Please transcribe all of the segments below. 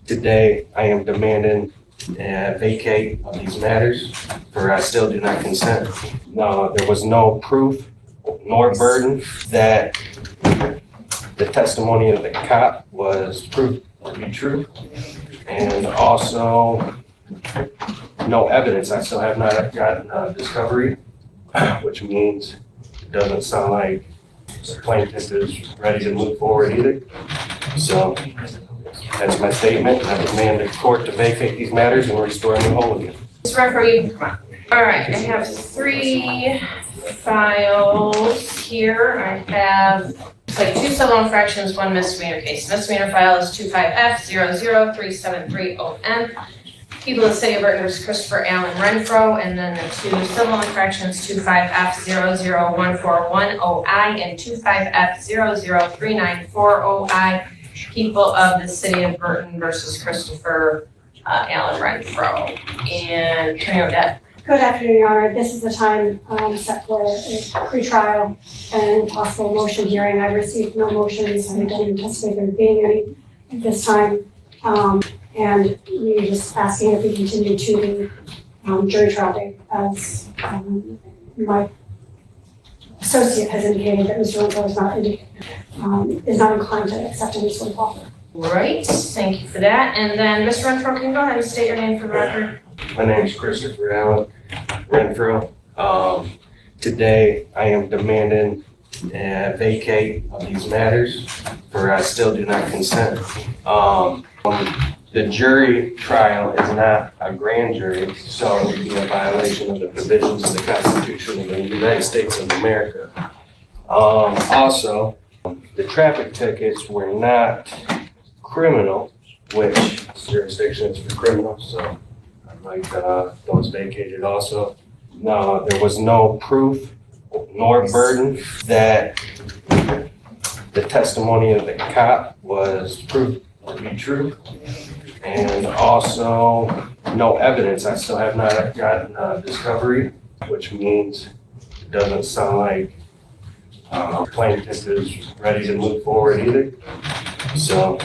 Today, I am demanding a vacate of these matters, for I still do not consent. No, there was no proof nor burden that the testimony of the cop was proved to be true, and also no evidence. I still have not gotten a discovery, which means it doesn't sound like the plaintiff is ready to move forward either. So that's my statement. I demand the court to vacate these matters and restore me whole again. Mr. Renfro, you can come on. All right, I have 3 files here. I have like 2 civil infractions, 1 misdemeanor case. Misdemeanor file is 25F00373ON. People in the city of Burton versus Christopher Allen Renfro, and then the 2 civil infractions, 25F00141OI and 25F00394OI. People of the city of Burton versus Christopher Allen Renfro. And Attorney Odette. Good afternoon, Your Honor. This is the time set for a pre-trial and possible motion hearing. I've received no motions. I don't anticipate there being any at this time. And we're just asking if we continue to the jury trial date, as my associate has indicated that Mr. Renfro is not inclined to accept any sort of offer. Right, thank you for that. And then Mr. Renfro, can you go ahead and state your name for the record? My name is Christopher Allen Renfro. Today, I am demanding a vacate of these matters, for I still do not consent. The jury trial is not a grand jury, so it would be a violation of the provisions of the Constitution of the United States of America. Also, the traffic tickets were not criminal, which jurisdiction is for criminals, so I'd like those vacated also. No, there was no proof nor burden that the testimony of the cop was proved to be true, and also no evidence. I still have not gotten a discovery, which means it doesn't sound like the plaintiff is ready to move forward either. So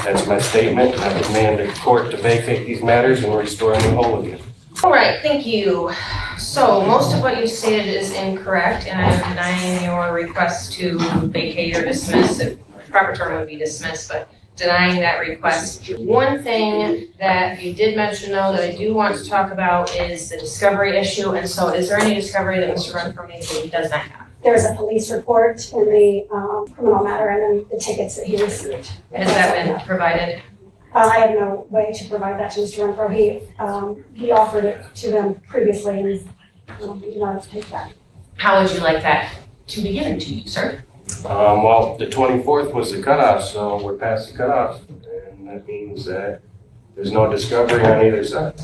that's my statement. I demand the court to vacate these matters and restore me whole again. All right, thank you. So most of what you stated is incorrect, and I am denying your request to vacate or dismiss. The proper term would be dismiss, but denying that request. One thing that you did mention, though, that I do want to talk about is the discovery issue. And so is there any discovery that Mr. Renfro made that he does not have? There's a police report in the criminal matter, and then the tickets that he received. Has that been provided? I have no way to provide that to Mr. Renfro. He offered it to them previously, and we do not have to take that. How would you like that to be given to you, sir? Well, the 24th was the cutoff, so we're past the cutoff, and that means that there's no discovery on either side.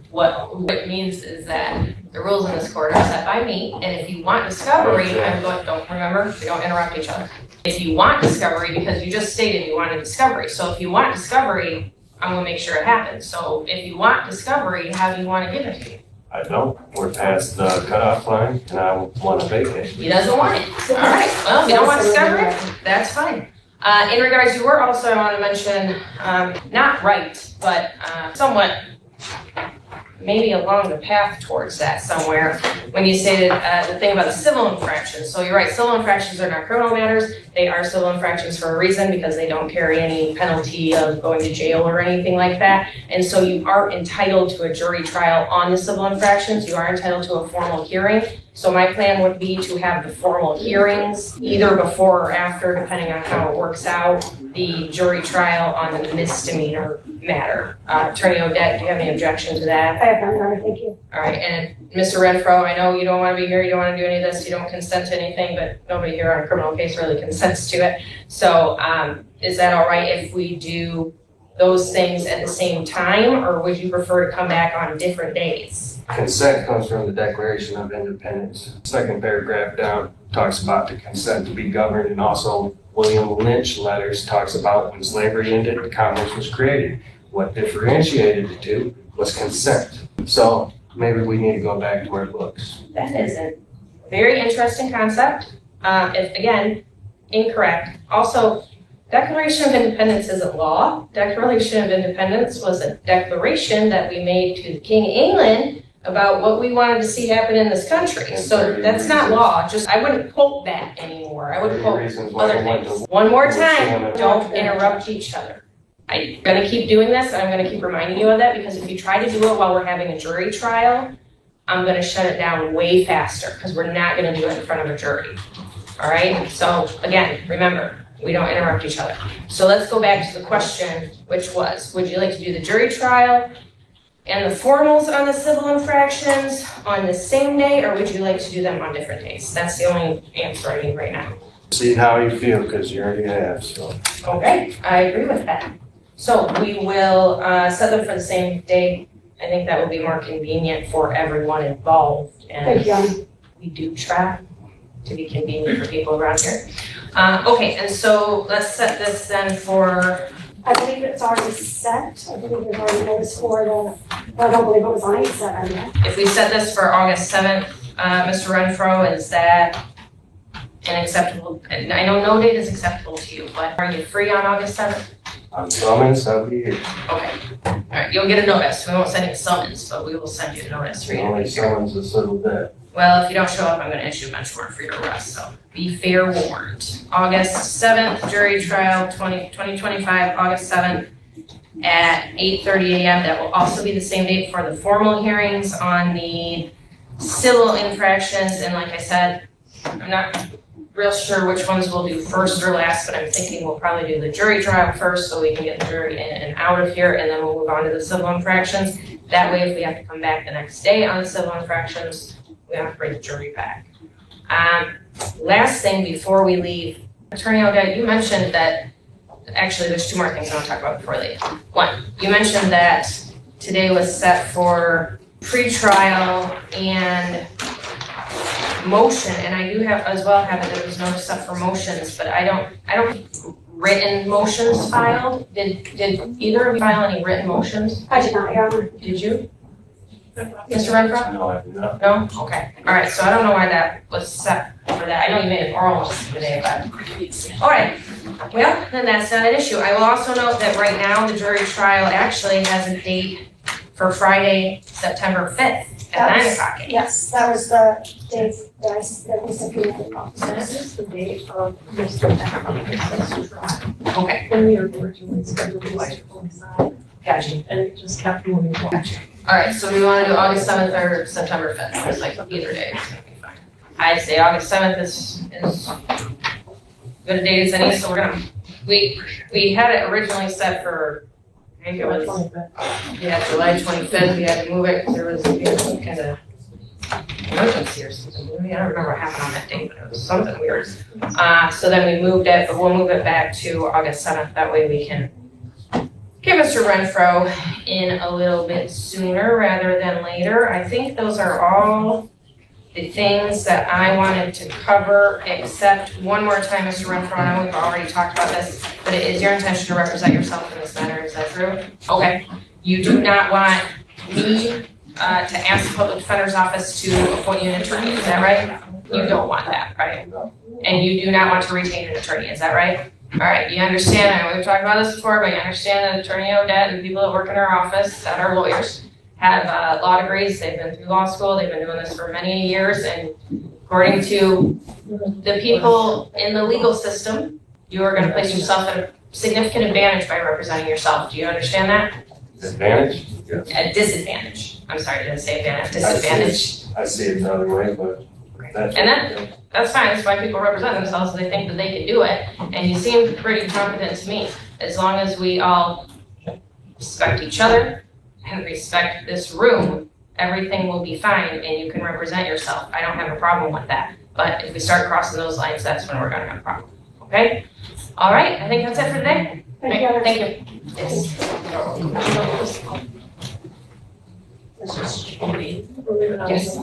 What it means is that the rules in this court are set by me, and if you want discovery, don't remember, we don't interrupt each other. If you want discovery, because you just stated you wanted discovery, so if you want discovery, I'm gonna make sure it happens. So if you want discovery, how do you want to give it to you? I don't. We're past the cutoff line, and I want to vacate. He doesn't want it. All right, well, if you don't want discovery, that's fine. In regards to work, also I want to mention, not right, but somewhat maybe along the path towards that somewhere, when you stated the thing about the civil infractions. So you're right, civil infractions are not criminal matters. They are civil infractions for a reason, because they don't carry any penalty of going to jail or anything like that. And so you aren't entitled to a jury trial on the civil infractions. You are entitled to a formal hearing. So my plan would be to have the formal hearings either before or after, depending on how it works out, the jury trial on the misdemeanor matter. Attorney Odette, do you have any objection to that? I have none, Your Honor. Thank you. All right, and Mr. Renfro, I know you don't want to be here, you don't want to do any of this, you don't consent to anything, but nobody here on a criminal case really consents to it. So is that all right if we do those things at the same time, or would you prefer to come back on different days? Consent comes from the Declaration of Independence. Second paragraph down talks about the consent to be governed, and also William Lynch letters talks about when slavery ended, commerce was created. What differentiated the two was consent. So maybe we need to go back to our books. That is a very interesting concept. If, again, incorrect. Also, Declaration of Independence isn't law. Declaration of Independence was a declaration that we made to the King of England about what we wanted to see happen in this country. So that's not law. Just, I wouldn't quote that anymore. I would quote other things. One more time, don't interrupt each other. I'm gonna keep doing this, and I'm gonna keep reminding you of that, because if you try to do it while we're having a jury trial, I'm gonna shut it down way faster, because we're not gonna do it in front of a jury. All right? So again, remember, we don't interrupt each other. So let's go back to the question, which was, would you like to do the jury trial and the formals on the civil infractions on the same day, or would you like to do them on different days? That's the only answer I need right now. See how you feel, because you already have, so. Okay, I agree with that. So we will set them for the same day. I think that will be more convenient for everyone involved. Thank you. And we do try to be convenient for people around here. Okay, and so let's set this then for, I believe it's already set. I believe there's already notice for the, well, I don't believe it was already set, I mean. if we set this for August 7th, Mr. Renfro, is that an acceptable, and I know no date is acceptable to you, but are you free on August 7th? I'm summons, I'll be here. Okay, all right, you'll get a notice. We won't send you a summons, but we will send you a notice for you to Only be here. summons a civil debt. Well, if you don't show up, I'm gonna issue a bench warrant for your arrest, so be fair warned. August 7th, jury trial, 2025, August 7th at 8:30 a.m. That will also be the same date for the formal hearings on the civil infractions. And like I said, I'm not real sure which ones we'll do first or last, but I'm thinking we'll probably do the jury trial first so we can get the jury in and out of here, and then we'll move on to the civil infractions. That way, if we have to come back the next day on the civil infractions, we have to bring the jury back. Last thing before we leave, Attorney Odette, you mentioned that, actually, there's two more things I want to talk about before we leave. One, you mentioned that today was set for pretrial and motion, and I do have, as well have it, there was no stuff for motions, but I don't written motions filed. Did either of you file any written motions? I did not, Your Honor. Did you? Mr. Renfro? No, I do not. No? Okay, all right, so I don't know why that was set for that. I know you made an oral motion today, but, all right. Well, then that's not an issue. I will also note that right now, the jury trial actually has a date for Friday, September 5th at 9 o'clock. Yes, that was the date that was subpoenaed. This is the date of Mr. Renfro's trial. Okay, When we originally scheduled Fleischer to gotcha. and it just kept moving forward. All right, so do we want to do August 7th or September 5th? It's like either day is gonna be fine. I'd say August 7th is good a date as any, so we're gonna, we had it originally set for, I think it was, yeah, July 25th. We had to move it because there was some kind of emergency or something. I don't remember what happened on that date, but it was something weird. So then we moved it, but we'll move it back to August 7th. That way we can get Mr. Renfro in a little bit sooner rather than later. I think those are all the things that I wanted to cover, except one more time, Mr. Renfro, I know we've already talked about this, but it is your intention to represent yourself in this matter, is that true? Okay. You do not want me to ask the Public Defender's Office to appoint you an attorney, is that right? You don't want that, right? And you do not want to retain an attorney, is that right? All right, you understand, I know we've talked about this before, but you understand that Attorney Odette and people that work in our office, that are lawyers, have law degrees, they've been through law school, they've been doing this for many years, and according to the people in the legal system, you are gonna place yourself at a significant advantage by representing yourself. Do you understand that? Advantage? Yes. A disadvantage. I'm sorry, I didn't say advantage, disadvantage. I see it another way, but that's. And that's fine, that's why people represent themselves, they think that they can do it, and you seem pretty competent to me. As long as we all respect each other and respect this room, everything will be fine and you can represent yourself. I don't have a problem with that. But if we start crossing those lines, that's when we're gonna have a problem, okay? All right, I think that's it for today. Thank you. Thank you. Yes. Yes.